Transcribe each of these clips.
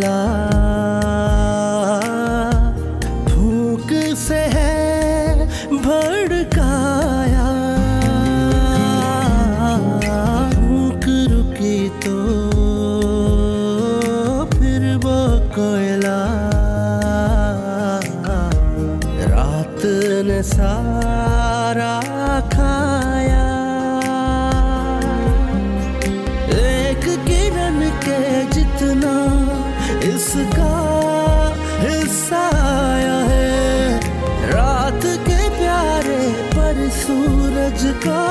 कोयला, फूंक से है भड़काया, फूंक रुकी तो फिर वो कोयला, रात ने सारा खाया, एक किरण के जितना इसका हिस्सा आया है, रात के प्यारे पर सूरज का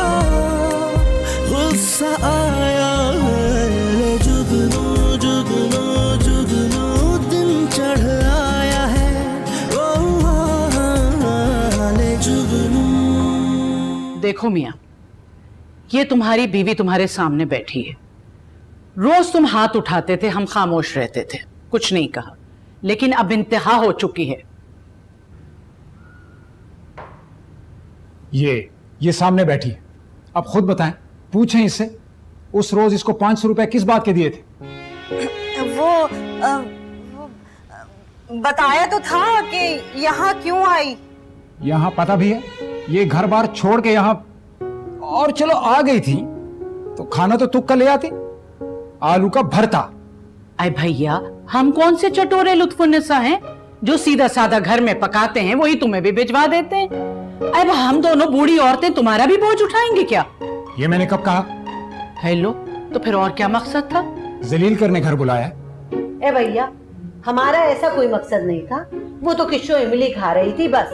गुस्सा आया है, जुगनू जुगनू जुगनू दिन चढ़ आया है, ले जुगनू। देखो मियाँ, ये तुम्हारी बीवी तुम्हारे सामने बैठी है। रोज तुम हाथ उठाते थे, हम खामोश रहते थे, कुछ नहीं कहा, लेकिन अब इंतहा हो चुकी है। ये सामने बैठी है, अब खुद बताएं, पूछें इससे, उस रोज इसको 500 रुपए किस बात के दिए थे? वो बताया तो था कि यहाँ क्यों आई। यहाँ पता भी है, ये घर बार छोड़ के यहाँ, और चलो आ गई थी तो खाना तो तुक्का ले आती, आलू का भरता। अरे भैया, हम कौन से चटोरे लुत्फुन्निसा हैं जो सीधा साधा घर में पकाते हैं वही तुम्हें भी भिजवा देते हैं। अब हम दोनों बूढ़ी औरतें तुम्हारा भी बोझ उठाएंगे क्या? ये मैंने कब कहा? हेलो, तो फिर और क्या मकसद था? जलील करने घर बुलाया। ए भैया, हमारा ऐसा कोई मकसद नहीं था, वो तो किशो इमली खा रही थी बस।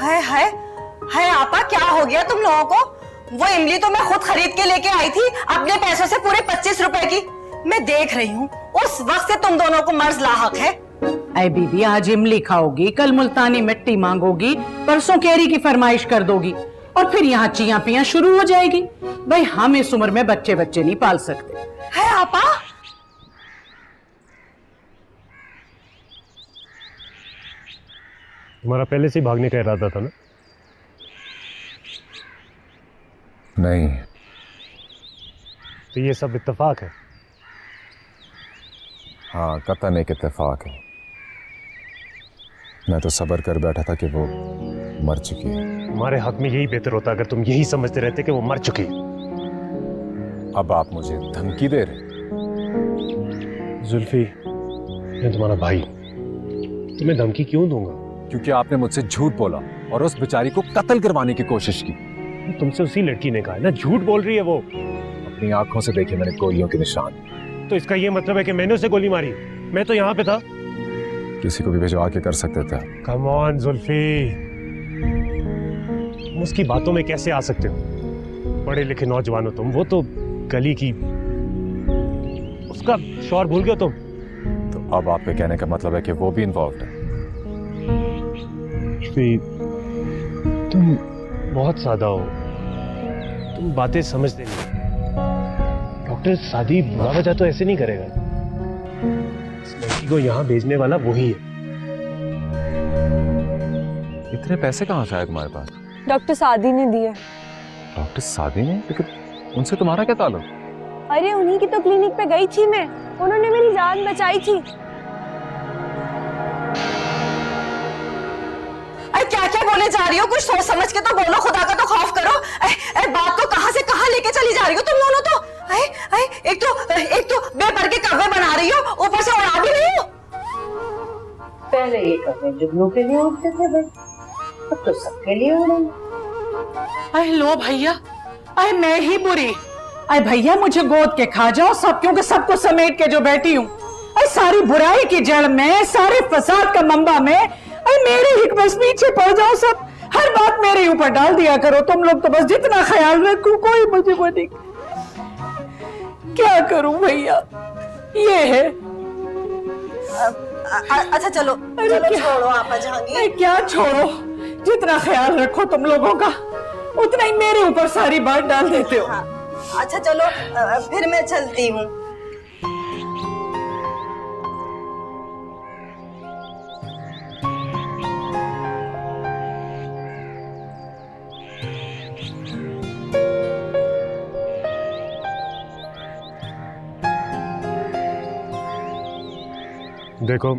हाय हाय हाय आपा, क्या हो गया तुम लोगों को? वो इमली तो मैं खुद खरीद के लेके आई थी अपने पैसों से, पूरे 25 रुपए की। मैं देख रही हूँ उस वक्त से तुम दोनों को मर्ज लाहक है। अरे बीबी, आज इमली खाओगी, कल मुल्तानी मिट्टी मांगोगी, परसों केरी की फरमाइश कर दोगी, और फिर यहाँ चियां पियां शुरू हो जाएगी। भाई, हम इस उम्र में बच्चे नहीं पाल सकते। है आपा? तुम्हारा पहले से भागने का इरादा था ना? नहीं। तो ये सब इत्तेफाक है? हाँ, कतन एक इत्तेफाक है। मैं तो सब्र कर बैठा था कि वो मर चुकी है। तुम्हारे हक में यही बेहतर होता अगर तुम यही समझते रहते कि वो मर चुकी। अब आप मुझे धमकी दे रहे? जुल्फी, मैं तुम्हारा भाई, तुम्हें धमकी क्यों दूंगा? क्योंकि आपने मुझसे झूठ बोला और उस बेचारी को कत्ल करवाने की कोशिश की। तुमसे उसी लड़की ने कहा ना, झूठ बोल रही है वो। अपनी आंखों से देखे मैंने गोलियों के निशान। तो इसका ये मतलब है कि मैंने उसे गोली मारी? मैं तो यहाँ पे था। किसी को भी भिजवा के कर सकते थे। कम ऑन जुल्फी, तुम उसकी बातों में कैसे आ सकते हो? पढ़े लिखे नौजवान हो तुम, वो तो गली की, उसका शौहर भूल गए तुम? तो अब आपके कहने का मतलब है कि वो भी इन्वॉल्व है? तुम बहुत सादा हो, तुम बातें समझते नहीं। डॉक्टर सादी बुरा वजह तो ऐसे नहीं करेगा। इस लड़की को यहाँ भेजने वाला वही है। इतने पैसे कहाँ से आए तुम्हारे पास? डॉक्टर सादी ने दिए। डॉक्टर सादी ने? लेकिन उनसे तुम्हारा क्या ताल्लुक? अरे उन्हीं की तो क्लिनिक पे गई थी मैं, उन्होंने मेरी जान बचाई थी। क्या क्या बोले जा रही हो? कुछ सोच समझ के तो बोलो, खुदा का तो खौफ करो। बात को कहां से कहां लेके चली जा रही हो तुम दोनों तो? एक तो बेपर के कव्वे बना रही हो, ऊपर से उड़ा भी रही हो। पहले ये कव्वे जुगनू के लिए उड़ते थे भाई, अब तो सबके लिए उड़ेंगे। अरे लो भैया, अरे मैं ही बुरी। अरे भैया, मुझे गोद के खा जाओ सब, क्योंकि सबको समेट के जो बैठी हूँ। अरे सारी बुराई की जड़ में, सारे फसाद का मंबा में, अरे मेरे ही बस पीछे पड़ जाओ सब। हर बात मेरे ऊपर डाल दिया करो तुम लोग, तो बस जितना ख्याल रखो कोई मुझे वो नहीं। क्या करूं भैया, ये है। अच्छा चलो छोड़ो आपा जहांगीर। क्या छोड़ो, जितना ख्याल रखो तुम लोगों का उतना ही मेरे ऊपर सारी बात डाल देते हो। अच्छा चलो, फिर मैं चलती हूँ। देखो,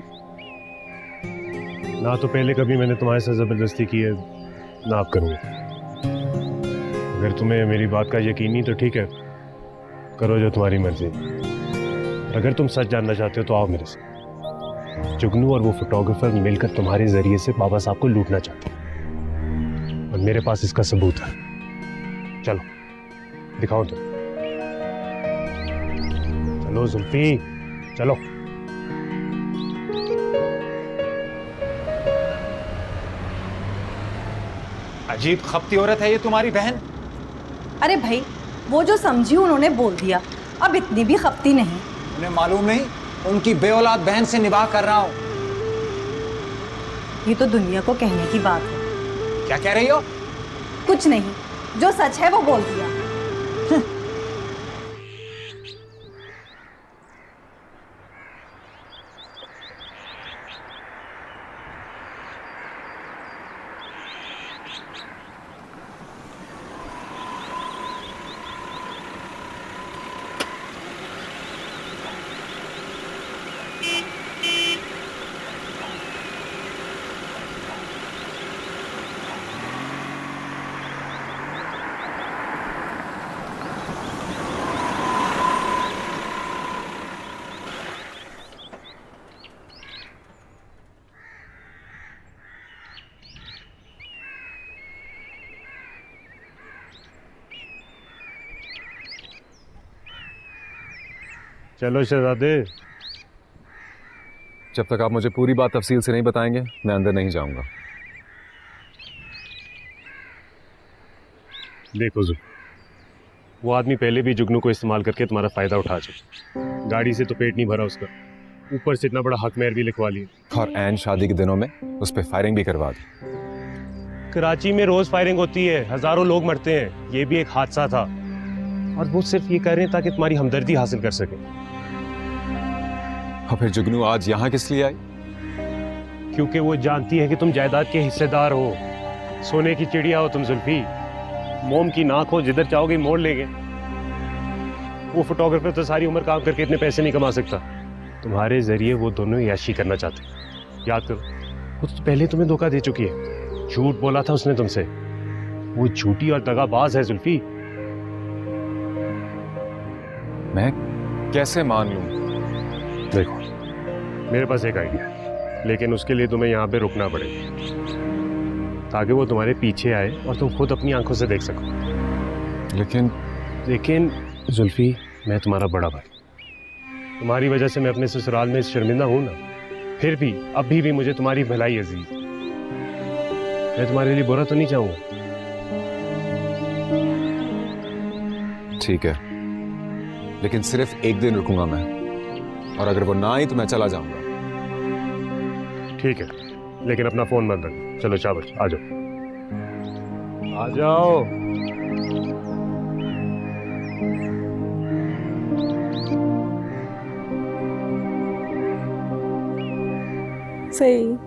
ना तो पहले कभी मैंने तुम्हारे साथ जबरदस्ती की है, ना आप करूँगा। अगर तुम्हें मेरी बात का यकीन नहीं तो ठीक है, करो जो तुम्हारी मर्जी। अगर तुम सच जानना चाहते हो तो आओ मेरे साथ। जुगनू और वो फोटोग्राफर मिलकर तुम्हारे जरिए से बाबा साहब को लूटना चाहते हैं और मेरे पास इसका सबूत है। चलो दिखाओ तुम। चलो जुल्फी, चलो। अजीब खपती औरत है ये तुम्हारी बहन। अरे भाई, वो जो समझी उन्होंने बोल दिया, अब इतनी भी खपती नहीं। उन्हें मालूम नहीं उनकी बेऔलाद बहन से निभाह कर रहा हूं। ये तो दुनिया को कहने की बात है। क्या कह रही हो? कुछ नहीं, जो सच है वो बोल दिया। चलो शहजादे। जब तक आप मुझे पूरी बात तफसील से नहीं बताएंगे मैं अंदर नहीं जाऊंगा। देखो जुग, वो आदमी पहले भी जुगनू को इस्तेमाल करके तुम्हारा फायदा उठा चुका। गाड़ी से तो पेट नहीं भरा उसका, ऊपर से इतना बड़ा हक मेहर भी लिखवा लिया और ऐन शादी के दिनों में उस पर फायरिंग भी करवा दी। कराची में रोज फायरिंग होती है, हजारों लोग मरते हैं। ये भी एक हादसा था और वो सिर्फ ये कर रहे हैं ताकि तुम्हारी हमदर्दी हासिल कर सके। और फिर जुगनू आज यहाँ किस लिए आई? क्योंकि वो जानती है कि तुम जायदाद के हिस्सेदार हो, सोने की चिड़िया हो तुम जुल्फी, मोम की नाक हो, जिधर चाहोगे मोड़ लेंगे। वो फोटोग्राफर तो सारी उम्र काम करके इतने पैसे नहीं कमा सकता। तुम्हारे जरिए वो दोनों याशी करना चाहते हैं। याद करो, वो तो पहले तुम्हें धोखा दे चुकी है। झूठ बोला था उसने तुमसे। वो झूठी और दगाबाज है जुल्फी। मैं कैसे मान लूं? देखो, मेरे पास एक आइडिया है, लेकिन उसके लिए तुम्हें यहाँ पे रुकना पड़ेगा ताकि वो तुम्हारे पीछे आए और तुम खुद अपनी आंखों से देख सको। लेकिन जुल्फी, मैं तुम्हारा बड़ा भाई, तुम्हारी वजह से मैं अपने ससुराल में शर्मिंदा हूं ना, फिर भी अभी भी मुझे तुम्हारी भलाई अजीज। मैं तुम्हारे लिए बुरा तो नहीं चाहूंगा। ठीक है, लेकिन सिर्फ एक दिन रुकूंगा मैं, और अगर वो ना आई तो मैं चला जाऊंगा। ठीक है, लेकिन अपना फोन बंद रखो। चलो शाबाश, आ जाओ आ जाओ। सही।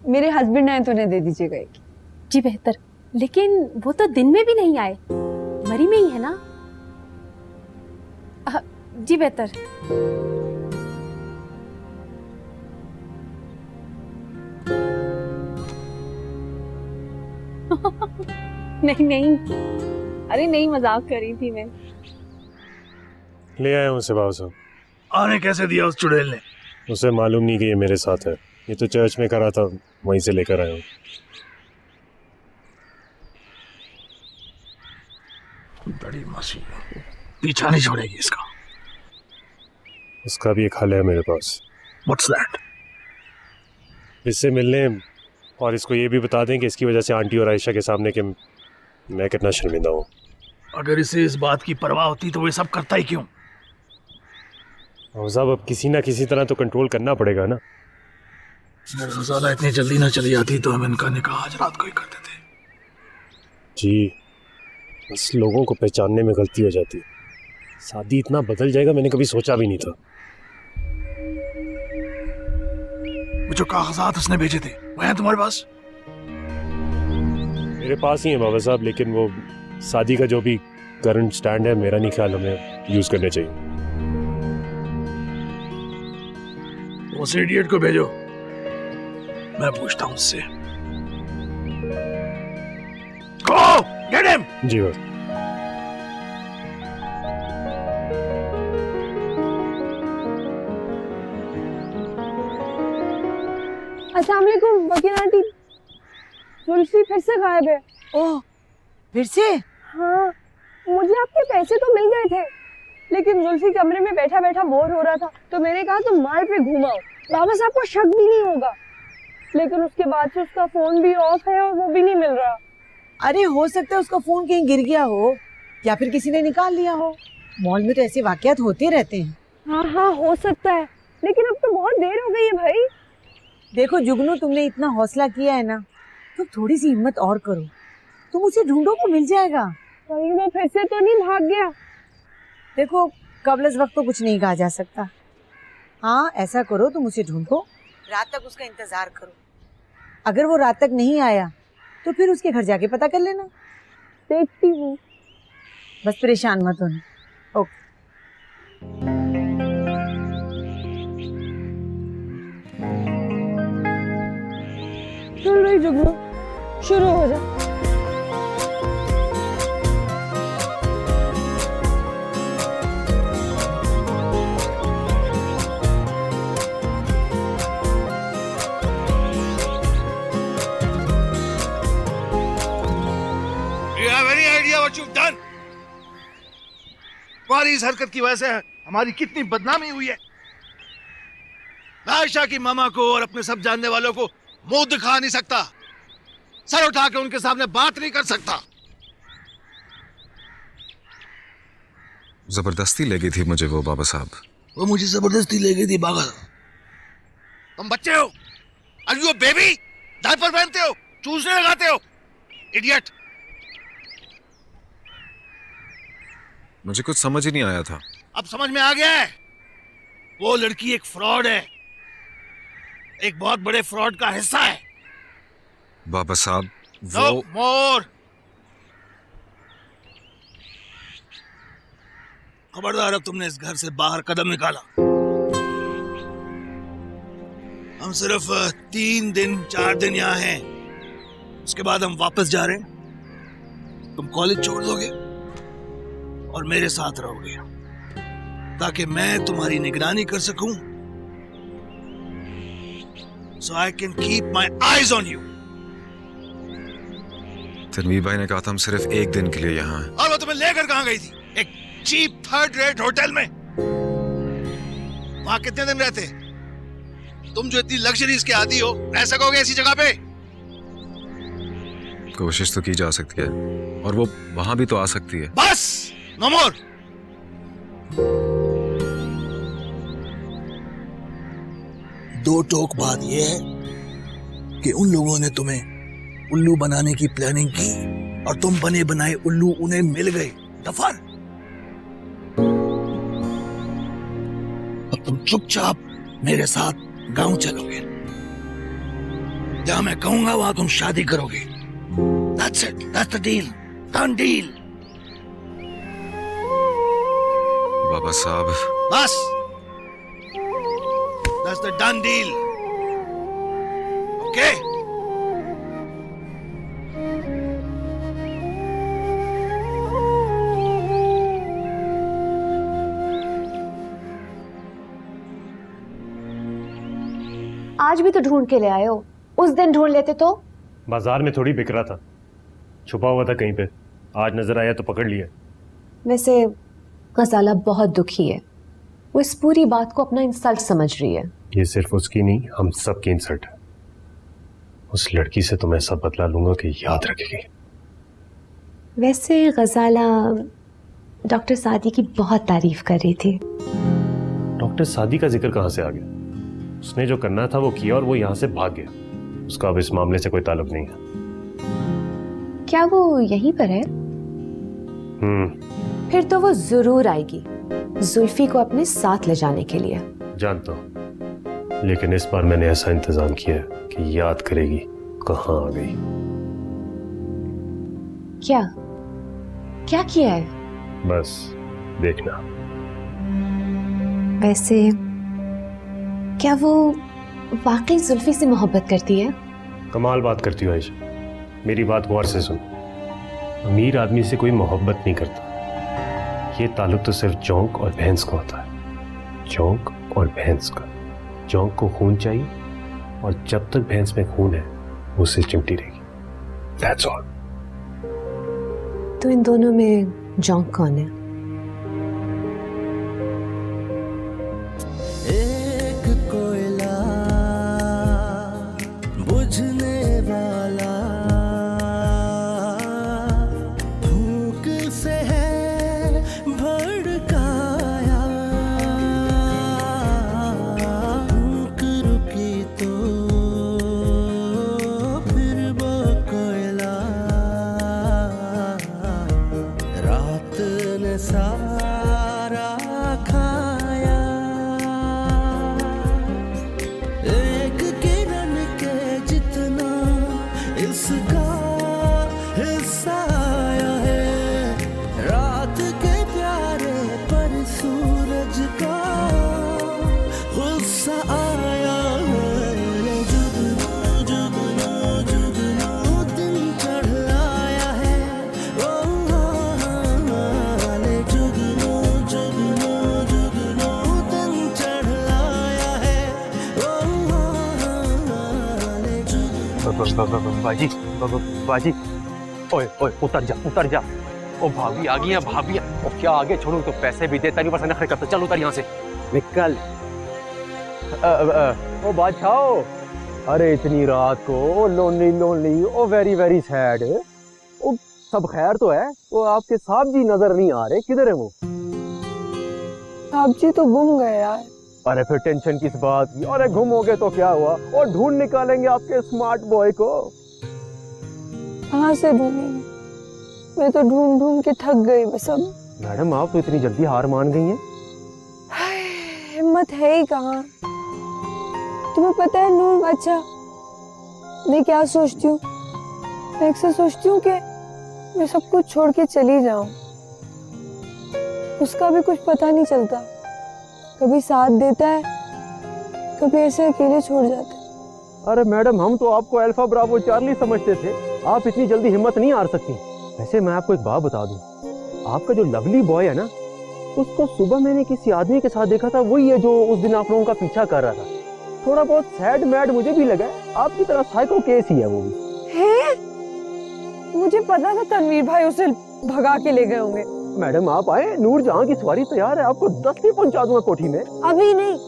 मेरे हस्बैंड आए तो उन्हें दे दीजिएगा एक। जी बेहतर, लेकिन वो तो दिन में भी नहीं आए, मरी में ही है ना। जी बेहतर। नहीं नहीं, अरे नहीं, मजाक कर रही थी मैं। ले आया हूँ उसे बाबू साहब। आने कैसे दिया उस चुड़ैल ने? उसे मालूम नहीं कि ये मेरे साथ है। ये तो चर्च में करा था, वहीं से लेकर आया हूँ। बड़ी मसी, पीछा नहीं छोड़ेगी इसका। उसका भी एक हल है मेरे पास। What's that? इससे मिलने और इसको ये भी बता दें कि इसकी वजह से आंटी और आयशा के सामने कि मैं कितना शर्मिंदा हूँ। अगर इसे इस बात की परवाह होती तो वो सब करता ही क्यों? साहब, अब किसी ना किसी तरह तो कंट्रोल करना पड़ेगा ना। ज्यादा इतनी जल्दी ना चली जाती तो हम इनका निकाह आज रात को ही कर देते। जी, बस लोगों को पहचानने में गलती हो जाती है। शादी इतना बदल जाएगा मैंने कभी सोचा भी नहीं था। वो जो कागजात उसने भेजे थे वो हैं तुम्हारे पास? मेरे पास ही है बाबा साहब, लेकिन वो शादी का जो भी करंट स्टैंड है, मेरा नहीं ख्याल हमें यूज करने चाहिए। उस इडियट को भेजो, मैं पूछता हूँ उससे। Go! Get him! जी बस। अस्सलाम वालेकुम वकील आंटी, जुल्फी फिर से गायब है। ओह, फिर से? हाँ, मुझे आपके पैसे तो मिल गए थे, लेकिन जुल्फी कमरे में बैठा बैठा बोर हो रहा था, तो मैंने कहा तुम माल पे घुमाओ, बाबा साहब को शक भी नहीं होगा। लेकिन उसके बाद से उसका फोन भी ऑफ है और वो भी नहीं मिल रहा। अरे हो सकता है उसका फोन कहीं गिर गया हो या फिर किसी ने निकाल लिया हो। मॉल में तो ऐसे वाकयात होते रहते हैं। हाँ हाँ हो सकता है, लेकिन अब तो बहुत देर हो गई है भाई। देखो जुगनू, तुमने इतना हौसला किया है ना, तो थोड़ी सी हिम्मत और करो, तुम उसे ढूंढो, वो मिल जाएगा। कहीं वो फिर से तो नहीं भाग गया? देखो कबल इस वक्त तो कुछ नहीं कहा जा सकता। हाँ ऐसा करो, तुम उसे ढूंढो, रात तक उसका इंतजार करो। अगर वो रात तक नहीं आया तो फिर उसके घर जाके पता कर लेना। देखती हूँ। बस परेशान मत होना। ओके। चल रही जुगनू, शुरू हो जा। तुम्हारी इस हरकत की वजह से हमारी कितनी बदनामी हुई है। मैं आयशा की मामा को और अपने सब जानने वालों को मुंह दिखा नहीं सकता, सर उठा के उनके सामने बात नहीं कर सकता। जबरदस्ती ले गई थी मुझे वो बाबा साहब। वो मुझे जबरदस्ती ले गई थी बाबा। तुम बच्चे हो, आर यू बेबी? डायपर पहनते हो, चूसने लगाते हो, इडियट। मुझे कुछ समझ ही नहीं आया था। अब समझ में आ गया है। वो लड़की एक फ्रॉड है, एक बहुत बड़े फ्रॉड का हिस्सा है। बाबा साहब वो नो मोर। खबरदार, अब तुमने इस घर से बाहर कदम निकाला। हम सिर्फ 3 दिन 4 दिन यहाँ हैं, उसके बाद हम वापस जा रहे हैं। तुम कॉलेज छोड़ दोगे और मेरे साथ रहोगे, ताकि मैं तुम्हारी निगरानी कर सकूं, so I can keep my eyes on you। Tanveer भाई ने कहा था हम सिर्फ 1 दिन के लिए यहाँ हैं। और वो तुम्हें लेकर कहाँ गई थी? एक चीप 3rd रेट होटल में। वहां कितने दिन रहते? तुम जो इतनी लग्जरीज के आदी हो, रह सकोगे ऐसी जगह पे? कोशिश तो की जा सकती है, और वो वहां भी तो आ सकती है। बस, नो मोर। दो टोक बात यह है कि उन लोगों ने तुम्हें उल्लू बनाने की प्लानिंग की और तुम बने बनाए उल्लू उन्हें मिल गए। दफर। अब तुम चुपचाप मेरे साथ गांव चलोगे, जहां मैं कहूंगा वहां तुम शादी करोगे। That's it. That's the deal. Done deal. बाबा साहब बस, that's the done deal. Okay? आज भी तो ढूंढ के ले आए हो, उस दिन ढूंढ लेते तो। बाजार में थोड़ी बिक रहा था, छुपा हुआ था कहीं पे, आज नजर आया तो पकड़ लिया। वैसे गजाला बहुत दुखी है, वो इस पूरी बात को अपना इंसल्ट समझ रही है। ये सिर्फ उसकी नहीं, हम सब की इंसल्ट है। उस लड़की से तो मैं सब बदला लूंगा कि याद रखेगी। वैसे गजाला डॉक्टर सादी की बहुत तारीफ कर रही थी। डॉक्टर सादी का जिक्र कहां से आ गया? उसने जो करना था वो किया और वो यहां से भाग गया। उसका अब इस मामले से कोई ताल्लुक नहीं है। क्या वो यहीं पर है? फिर तो वो जरूर आएगी जुल्फी को अपने साथ ले जाने के लिए। जानता हूं, लेकिन इस बार मैंने ऐसा इंतजाम किया है कि याद करेगी कहां आ गई। क्या क्या किया है? बस देखना। वैसे क्या वो वाकई जुल्फी से मोहब्बत करती है? कमाल बात करती हो आयशा, मेरी बात गौर से सुन। अमीर आदमी से कोई मोहब्बत नहीं करता, ये ताल्लुक तो सिर्फ जोंक और भैंस का होता है। जोंक और भैंस का। जोंक को खून चाहिए और जब तक भैंस में खून है वो उससे चिमटी रहेगी। That's all. तो इन दोनों में जोंक कौन है? एक कोयला बुझने वाला, फूंक से है भड़काया, फूंक रुकी तो फिर वो कोयला रात ने सारा खाया। एक किरण के जितना इसका हिस्सा आया है, रात के प्यारे पर सूरज का गुस्सा आया है। जुगनू जुगनू जुगनू दिन चढ़ आया है, ओ ले जुगनू जुगनू जुगनू दिन चढ़ आया है, ओ ले जुगनू। बाजी बाजी, ओए ओए उतर जा। ओ भाभी आ गई है, भाभी। ओ क्या आगे छोड़ू, तो पैसे भी देता नहीं, बस नखरे करता। चल उतर यहाँ से, निकल। ओ बादशाह, अरे इतनी रात को लोनली ओ वेरी वेरी सैड। ओ सब खैर तो है? वो आपके साहब जी नजर नहीं आ रहे, किधर है वो? साहब जी तो गुम गए यार। अरे फिर टेंशन किस बात की? अरे गुम हो गए तो क्या हुआ, और ढूंढ निकालेंगे आपके स्मार्ट बॉय को। कहाँ से ढूंढेंगे? मैं तो ढूंढ ढूंढ के थक गई बस अब। मैडम आप तो इतनी जल्दी हार मान गई हैं? हिम्मत है ही कहाँ। तुम्हें पता है नूर अच्छा, मैं क्या सोचती हूँ? मैं अक्सर सोचती हूँ कि मैं सब कुछ छोड़ के चली जाऊं। उसका भी कुछ पता नहीं चलता, कभी साथ देता है, कभी ऐसे अकेले छोड़ जाता है। अरे मैडम हम तो आपको अल्फा ब्रावो चार्ली समझते थे, आप इतनी जल्दी हिम्मत नहीं हार सकती। वैसे मैं आपको एक बात बता दूं, आपका जो लवली बॉय है ना, उसको सुबह मैंने किसी आदमी के साथ देखा था, वही है जो उस दिन आप लोगों का पीछा कर रहा था। थोड़ा बहुत सैड मैड मुझे भी लगा, आपकी तरह साइको केस ही है वो भी। है? मुझे पता था तनवीर भाई उसे भगा के ले गए होंगे। मैडम आप आए, नूर जहां की सवारी तैयार है, आपको 10 ही पहुंचा दूंगा कोठी में। अभी नहीं,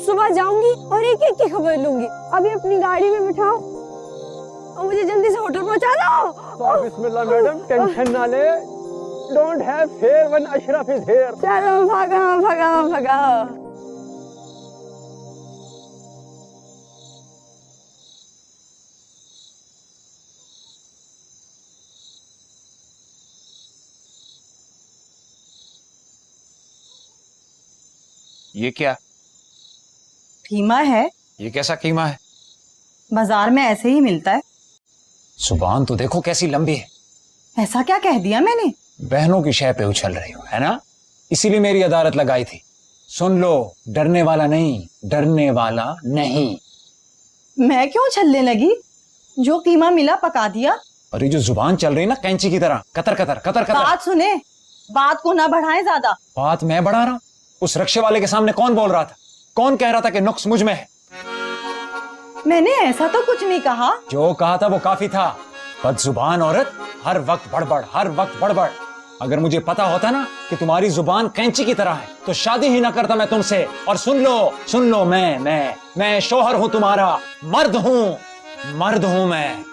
सुबह जाऊंगी और एक एक की खबर लूंगी। अभी अपनी गाड़ी में बिठाओ और मुझे जल्दी से होटल पहुंचा दो। बिस्मिल्लाह मैडम, टेंशन ना ले, don't have fair when Ashraf is here. चलो भगा। ये क्या? कीमा है। ये कैसा कीमा है? बाजार में ऐसे ही मिलता है। जुबान तो देखो कैसी लंबी है। ऐसा क्या कह दिया मैंने? बहनों की शय पे उछल रही हो, है ना? इसीलिए मेरी अदालत लगाई थी। सुन लो, डरने वाला नहीं। मैं क्यों छलने लगी? जो कीमा मिला पका दिया। और ये जो जुबान चल रही ना कैंची की तरह, कतर। बात सुने, बात को ना बढ़ाएं ज्यादा। बात मैं बढ़ा रहा हूं? उस रक्षे वाले के सामने कौन बोल रहा था? कौन कह रहा था कि नुक्स मुझ में है? मैंने ऐसा तो कुछ नहीं कहा। जो कहा था वो काफी था। बदजुबान औरत, हर वक्त बड़बड़। अगर मुझे पता होता ना कि तुम्हारी जुबान कैंची की तरह है तो शादी ही ना करता मैं तुमसे। और सुन लो, मैं शोहर हूं तुम्हारा, मर्द हूं मैं।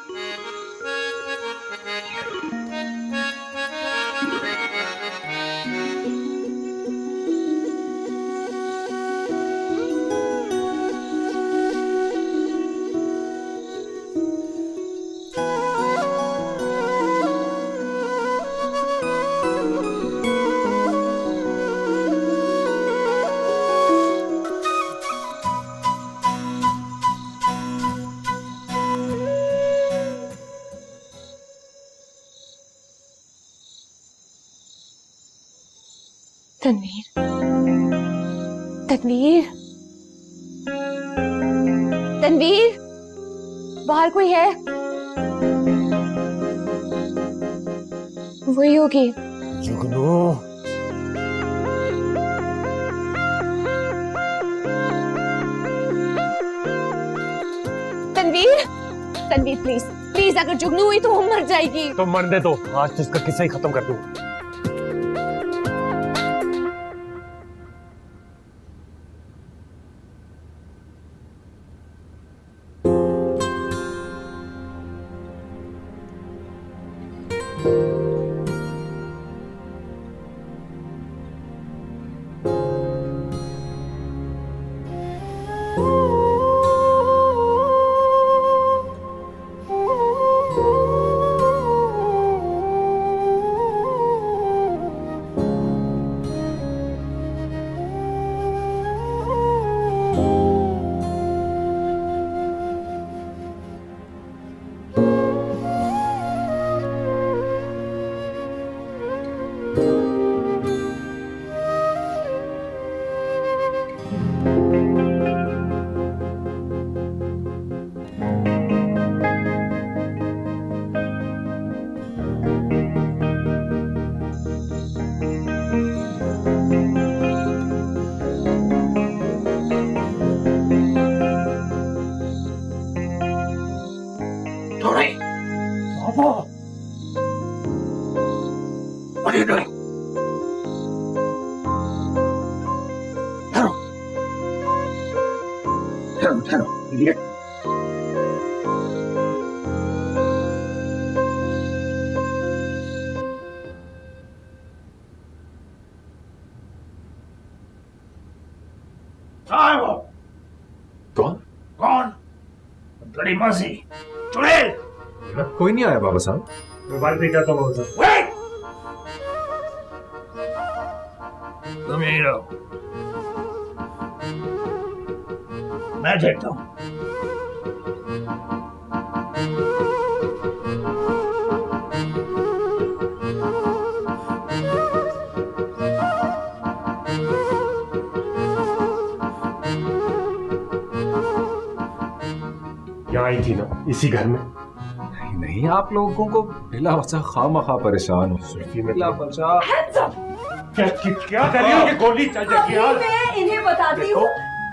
तनवीर तनवीर, बाहर कोई है? वही होगी। जुगनू, तनवीर, तनवीर प्लीज प्लीज, अगर जुगनू हुई तो वो मर जाएगी। तो मरने दो, आज तो इसका किस्सा ही खत्म कर दूं। What are you doing? Hello, idiot. कौन? बड़ी मसी। चुड़ैल। कोई नहीं आया बाबा साहब। मोबाइल पे क्या बाबा साहब? Wait! तुम यहीं रहो, मैं देखता हूं। यहाँ आई थी ना, इसी घर में। नहीं, आप लोगों को बिला वजह खामखा परेशान हो। बिला वजह क्या कर रही हो? ये गोली चल जाएगी यार। मैं इन्हें बताती हूँ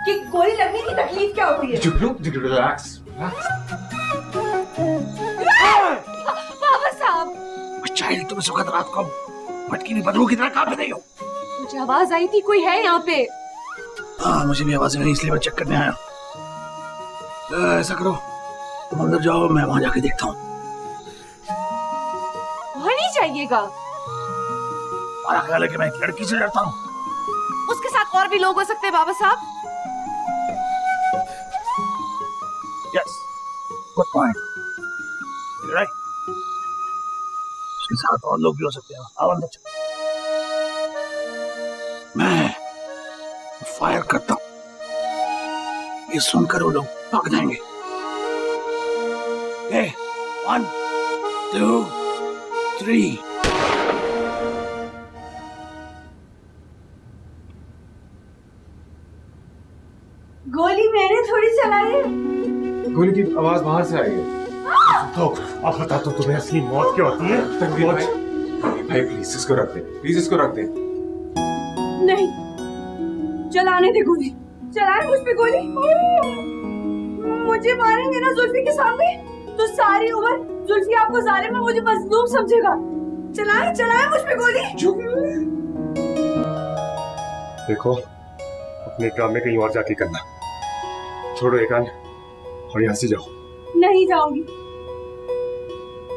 कि गोली लगने की तकलीफ क्या होती है। जुगनू, रिलैक्स। बाबा साहब, चाइल्ड, तुम इस वक्त रात को भटकी हुई बदबू की तरह कहाँ पे नहीं हो? मुझे आवाज आई थी कोई है यहाँ पे। हाँ, मुझे भी आवाज नहीं, इसलिए मैं चेक करने आया। ऐसा करो, तुम अंदर जाओ, मैं वहां जाके देखता हूँ। वहाँ नहीं जाइएगा। हमारा ख्याल है कि मैं एक लड़की से डरता हूँ। उसके साथ और भी लोग हो सकते हैं बाबा साहब। Yes, good point, right. उसके साथ और लोग भी हो सकते हैं। आओ अंदर चलो। मैं फायर करता हूँ, ये सुनकर वो लोग भाग जाएंगे। 1, 2, 3। गोली मैंने थोड़ी चलाई है। गोली की आवाज बाहर से आई है। तो अब बता तो तुम्हें असली मौत क्या होती है? तनवीर भाई, प्लीज इसको रख दे, प्लीज इसको रख दे। नहीं, चलाने दे गोली, चलाए मुझ पे गोली। मुझे मारेंगे ना जुल्फी के सामने तो सारी उम्र जुल्फी आपको जालिम में मुझे मजलूम समझेगा। चलाए चलाए मुझ पे गोली। देखो, अपने ड्रामे कहीं और जाके करना। छोड़ो ये कान और यहाँ से जाओ। नहीं जाऊंगी,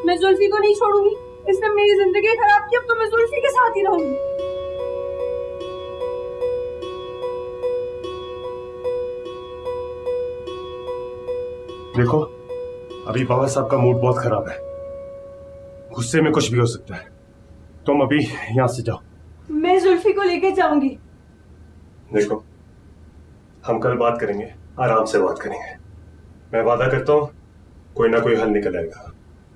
मैं जुल्फी को नहीं छोड़ूंगी। इसने मेरी जिंदगी खराब की, अब तो मैं जुल्फी के साथ ही रहूंगी। देखो, अभी बाबा साहब का मूड बहुत खराब है, गुस्से में कुछ भी हो सकता है। तुम अभी यहाँ से जाओ। मैं जुल्फी को लेके जाऊंगी। देखो, हम कल बात करेंगे, आराम से बात करेंगे। मैं वादा करता हूँ कोई ना कोई हल निकल आएगा।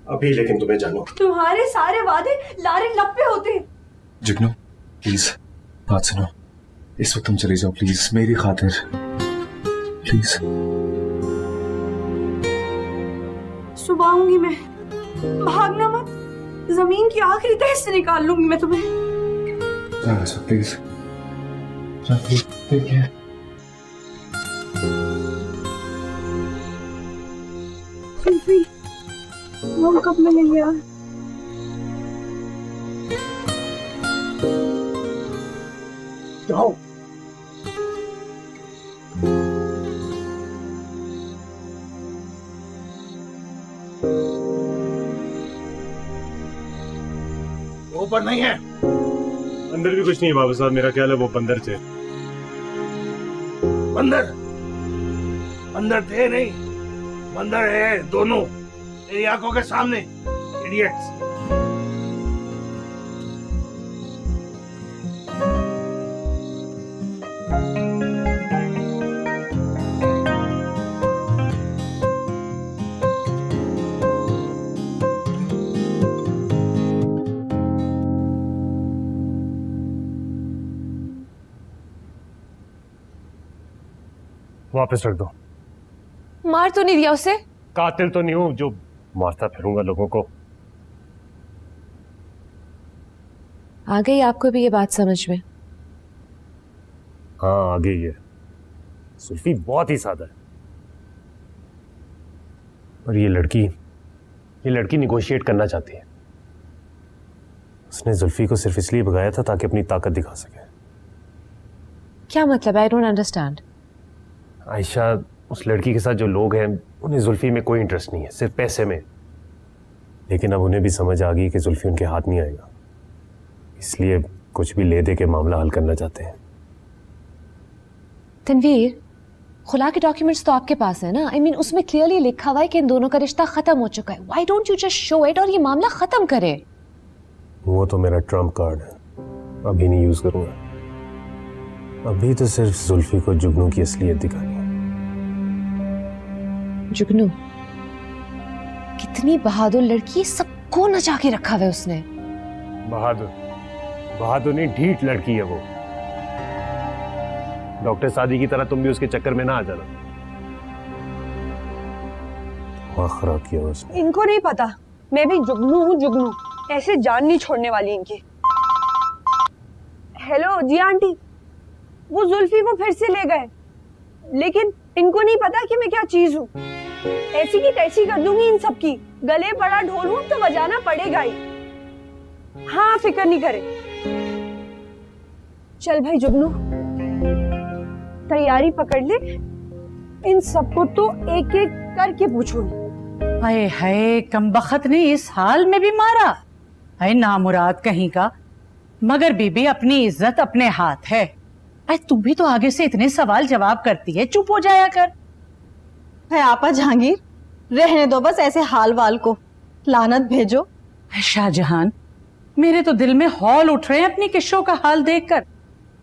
अभी लेकिन तुम्हें जानो। तुम्हारे सारे वादे लारे लप्पे होते हैं। जुगनू, प्लीज बात सुनो। इस वक्त तुम चले जाओ प्लीज, मेरी खातिर प्लीज। सुबह आऊंगी मैं, भागना मत, जमीन की आखिरी तह से निकाल लूंगी मैं तुम्हें। प्लीज ठीक है। सुल्फी, हम कब मिलेंगे यार? जाओ। ऊपर नहीं है। अंदर भी कुछ नहीं है बाबा साहब, मेरा ख्याल है वो बंदर थे। बंदर? बंदर थे नहीं, बंदर है दोनों तेरी आंखों के सामने। इडियट्स। वापस रख दो। मार तो नहीं दिया उसे? कातिल तो नहीं हूं जो मारता फिरूंगा लोगों को। आ गई आपको भी ये बात समझ में? हाँ आ गई है। सुल्फी बहुत ही सादा है, और ये लड़की निगोशिएट करना चाहती है। उसने जुल्फी को सिर्फ इसलिए भगाया था ताकि अपनी ताकत दिखा सके। क्या मतलब? I don't understand. आयशा, उस लड़की के साथ जो लोग हैं उन्हें जुल्फी में कोई इंटरेस्ट नहीं है, सिर्फ पैसे में। लेकिन अब उन्हें भी समझ आ गई कि जुल्फी उनके हाथ नहीं आएगा, इसलिए कुछ भी ले दे के मामला हल करना चाहते हैं। तनवीर, खुला के डॉक्यूमेंट्स तो आपके पास है ना? आई मीन उसमें क्लियरली लिखा हुआ है कि इन दोनों का रिश्ता खत्म हो चुका है। Why don't you just show it और ये मामला खत्म करें? वो तो मेरा ट्रम्प कार्ड है, अभी नहीं यूज करूंगा। अभी तो सिर्फ जुल्फी को जुगनू की असलियत दिखानी है। जुगनू कितनी बहादुर लड़की, सबको नचा के रखा हुआ है उसने। बहादुर नहीं, ढीठ लड़की है वो। डॉक्टर सादी की तरह तुम भी उसके चक्कर में ना आ जाना। दिमाग खराब किया उसने। इनको नहीं पता मैं भी जुगनू हूँ, जुगनू। ऐसे जान नहीं छोड़ने वाली इनकी। हेलो जी आंटी, वो जुल्फी को फिर से ले गए, लेकिन इनको नहीं पता कि मैं क्या चीज हूँ। ऐसी की तैसी कर दूंगी इन सब की। गले पड़ा ढोल हूँ तो बजाना पड़ेगा ही। हाँ फिक्र नहीं करे। चल भाई जुगनू, तैयारी पकड़ ले। इन सबको तो एक एक करके पूछूंगी। हाय हाय, कमबख्त ने इस हाल में भी मारा। हाय नामुराद कहीं का। मगर बीबी, अपनी इज्जत अपने हाथ है। अरे तू भी तो आगे से इतने सवाल जवाब करती है, चुप हो जाया कर। है आपा जहांगीर, रहने दो बस ऐसे हाल वाल को। लानत भेजो। शाहजहान, मेरे तो दिल में हौल उठ रहे हैं अपनी किशों का हाल देखकर।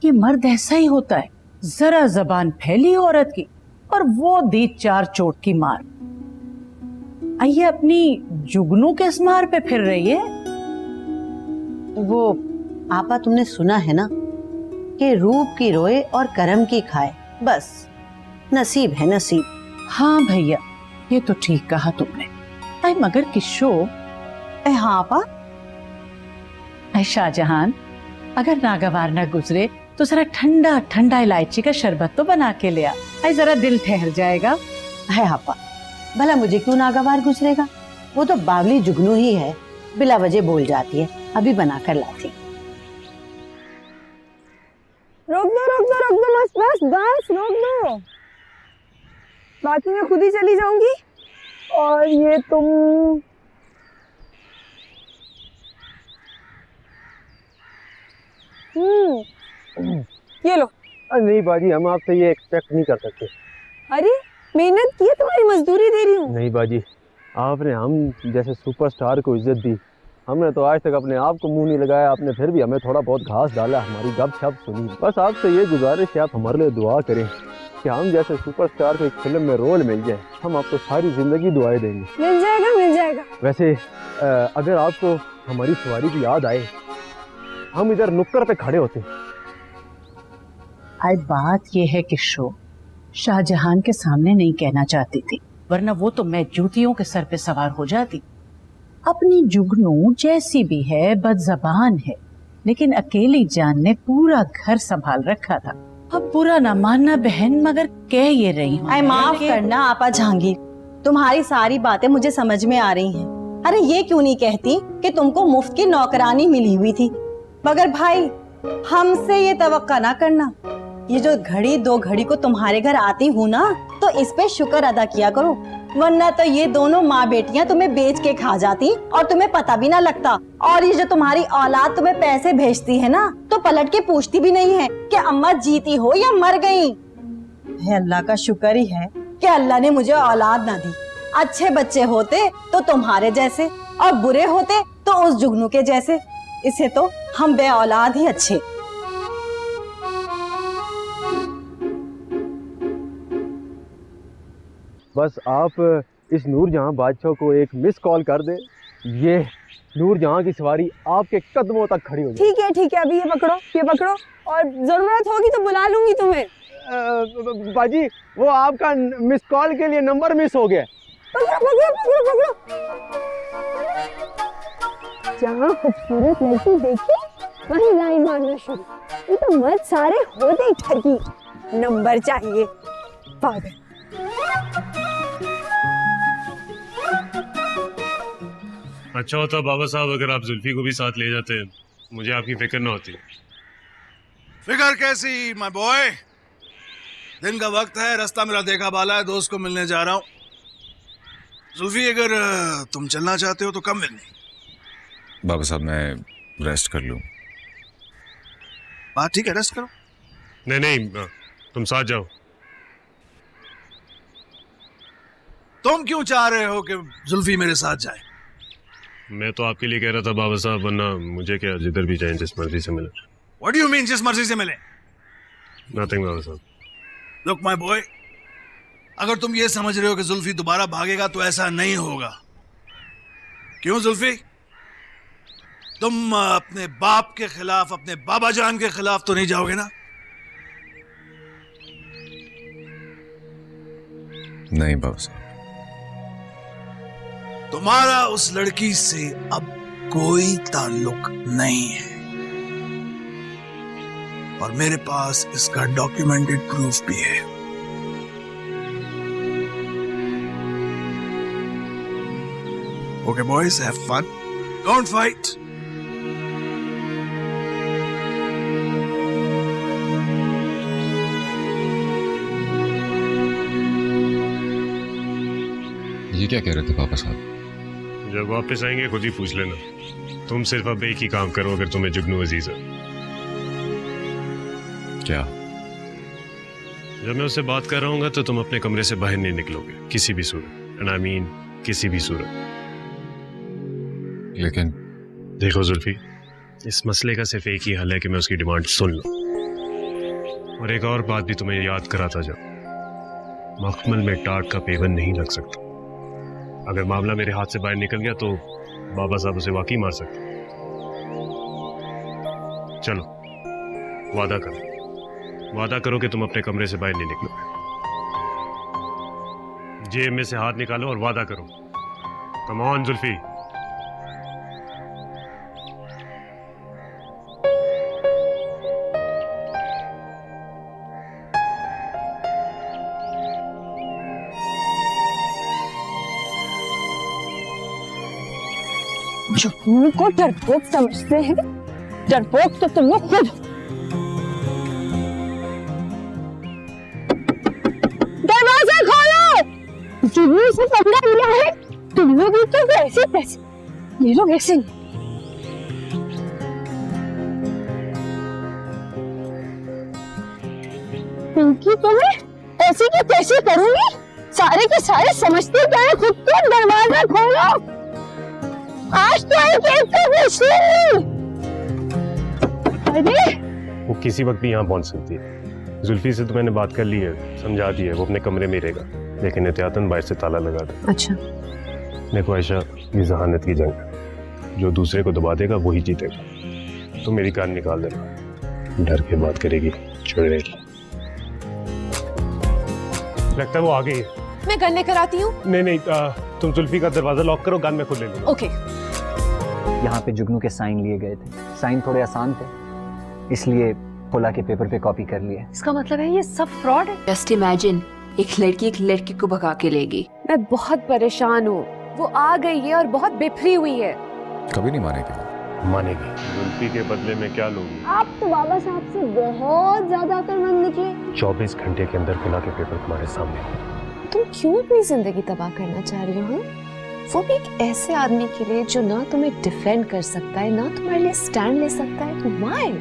ये मर्द ऐसा ही होता है, जरा जबान फैली औरत की और वो दी चार चोट की मार। आइए, अपनी जुगनू किस मार पे फिर रही है? वो आपा, तुमने सुना है ना कि रूप की रोए और कर्म की खाए। बस नसीब है, नसीब। हाँ भैया, ये तो ठीक कहा तुमने। अरे मगर किशो। हाँ आपा। अरे शाहजहान, अगर नागवार न गुजरे तो जरा ठंडा ठंडा इलायची का शरबत तो बना के ले आ। अरे जरा दिल ठहर जाएगा। है आपा, भला मुझे क्यों नागवार गुजरेगा? वो तो बावली जुगनू ही है, बिला वजह बोल जाती है। अभी बना कर लाती। रोक दो बस बस बस, रोक दो। बाकी मैं खुद ही चली जाऊंगी। और ये तुम ये लो। नहीं बाजी, हम आपसे ये एक्सपेक्ट नहीं कर सकते। अरे मेहनत की है, तुम्हारी मजदूरी दे रही हूँ। नहीं बाजी, आपने हम जैसे सुपरस्टार को इज्जत दी। हमने तो आज तक अपने आप को मुंह नहीं लगाया, आपने फिर भी हमें थोड़ा बहुत घास डाला, हमारी गपशप सुनी। बस आपसे ये गुजारिश है, आप हमारे लिए दुआ करें कि हम जैसे सुपरस्टार को एक फिल्म में रोल मिल जाए। हम आपको सारी जिंदगी दुआएं देंगे। मिल जाएगा मिल जाएगा। वैसे अगर आपको हमारी सवारी की याद आए, हम इधर नुक्कड़ पे खड़े होते। आई बात ये है कि शो शाहजहान के सामने नहीं कहना चाहती थी, वरना वो तो मैं जूतियों के सर पे सवार हो जाती। अपनी जुगनू जैसी भी है, बदजबान है, लेकिन अकेली जान ने पूरा घर संभाल रखा था। अब बुरा ना मानना बहन, मगर कह ये रही हूँ। अरे माफ करना आपा जहांगीर, तुम्हारी सारी बातें मुझे समझ में आ रही हैं। अरे ये क्यों नहीं कहती कि तुमको मुफ्त की नौकरानी मिली हुई थी? मगर भाई हमसे ये तवक्का ना करना। ये जो घड़ी दो घड़ी को तुम्हारे घर आती हूँ ना, तो इस पे शुक्र अदा किया करो, वरना तो ये दोनों माँ बेटियां तुम्हें बेच के खा जाती और तुम्हें पता भी ना लगता। और ये जो तुम्हारी औलाद तुम्हें पैसे भेजती है ना, तो पलट के पूछती भी नहीं है कि अम्मा जीती हो या मर गई। अल्लाह का शुक्र ही है कि अल्लाह ने मुझे औलाद ना दी। अच्छे बच्चे होते तो तुम्हारे जैसे, और बुरे होते तो उस जुगनू के जैसे। इसे तो हम बे औलाद ही अच्छे। बस आप इस नूरजहां बादशाह को एक मिस कॉल कर दे, ये नूरजहां की सवारी आपके कदमों तक खड़ी हो जाए। ठीक है, अभी ये पकड़ो और जरूरत होगी तो बुला लूंगी तुम्हें। बाजी, वो आपका मिस कॉल के लिए नंबर मिस हो गया। पकड़ो। जहाँ खूबसूरत लड़की देखी वहीं लाइन मारना शुरू। ये तो मर्द सारे होते ही ठगी, नंबर चाहिए, पागल। अच्छा होता बाबा साहब अगर आप जुल्फी को भी साथ ले जाते, मुझे आपकी फिक्र ना होती। फिकर कैसी माय बॉय, दिन का वक्त है, रास्ता मेरा देखा बाला है, दोस्त को मिलने जा रहा हूँ। जुल्फी अगर तुम चलना चाहते हो तो कब मिलनी? बाबा साहब मैं रेस्ट कर लूं। बात ठीक है, रेस्ट करो। नहीं, तुम साथ जाओ। तुम क्यों चाह रहे हो कि जुल्फी मेरे साथ जाए? मैं तो आपके लिए कह रहा था बाबा साहब, वरना मुझे क्या, जिधर भी जाएं जिस मर्जी से मिले। What do you mean जिस मर्जी से मिले? Nothing बाबा साहब। Look my boy, अगर तुम ये समझ रहे हो कि जुल्फी दोबारा भागेगा तो ऐसा नहीं होगा। क्यों जुल्फी? तुम अपने बाप के खिलाफ, अपने बाबा जान के खिलाफ तो नहीं जाओगे ना? नहीं बाबा साहब, तुम्हारा उस लड़की से अब कोई ताल्लुक नहीं है, और मेरे पास इसका डॉक्यूमेंटेड प्रूफ भी है। Okay boys, have fun, don't fight. ये क्या कह रहे थे पापा साहब? जब वापस आएंगे खुद ही पूछ लेना। तुम सिर्फ अब एक ही काम करो, अगर तुम्हें जुगनू अजीज है। क्या? जब मैं उससे बात कर रहा हूँ तो तुम अपने कमरे से बाहर नहीं निकलोगे किसी भी सूरत, एंड आई मीन किसी भी सूरत। लेकिन देखो जुल्फी, इस मसले का सिर्फ एक ही हल है कि मैं उसकी डिमांड सुन लूं। और एक और बात भी तुम्हें याद कराता जाऊं, मखमल में टाट का पेवन नहीं लग सकता। अगर मामला मेरे हाथ से बाहर निकल गया तो बाबा साहब उसे वाकई मार सकते। चलो वादा करो कि तुम अपने कमरे से बाहर नहीं निकलोगे। जेब में से हाथ निकालो और वादा करो। Come on Zulfi. जुगनू को डरपोक समझते हैं? डरपोक तो तुम लोग खुद। दरवाजा खोलो, जुगनू से पकड़ा मिला है। तुम लोग तो ऐसे ये लोग ऐसे नहीं। पिंकी तुम्हें ऐसे की तैसे करूंगी? सारे के सारे समझते क्या है खुद को? दरवाजा खोलो, आज तो अरे वो किसी वक्त भी यहाँ पहुंच सकती है। जुल्फी से तो मैंने बात कर ली है, समझा दी है, वो अपने कमरे में रहेगा, लेकिन एहतियातन बाहर से ताला लगा दे। अच्छा। देखो आयशा, ये जहानत की जंग है, जो दूसरे को दबा देगा वही जीतेगा। तो मेरी कान निकाल देना, डर के बात करेगी, चिढ़ेगी। लगता है वो आ गई है। मैं गन लेकर आती हूँ। नहीं नहीं, तुम जुल्फी का दरवाजा लॉक करो, गन मैं खुद ले लूंगा। ओके। यहाँ पे जुगनू के साइन लिए गए थे, साइन थोड़े आसान थे, इसलिए खोला के पेपर पे कॉपी कर लिए। इसका मतलब है ये सब फ्रॉड है। जस्ट इमेजिन, एक लड़की को भगा के लेगी। मैं बहुत परेशान हूँ, वो आ गई है और बहुत बेफरी हुई है। कभी नहीं मानेगी वो। मानेगी। जुल्फी के बदले में क्या लोगी? आप तो बाबा साहब से बहुत ज्यादा अकलमंद निकले। 24 घंटे के अंदर खुला के पेपर तुम्हारे सामने। तुम क्यों अपनी जिंदगी तबाह करना चाह रही हो? वो भी एक ऐसे आदमी के लिए जो ना तुम्हें डिफेंड कर सकता है, ना तुम्हारे लिए स्टैंड ले सकता है। व्हाई?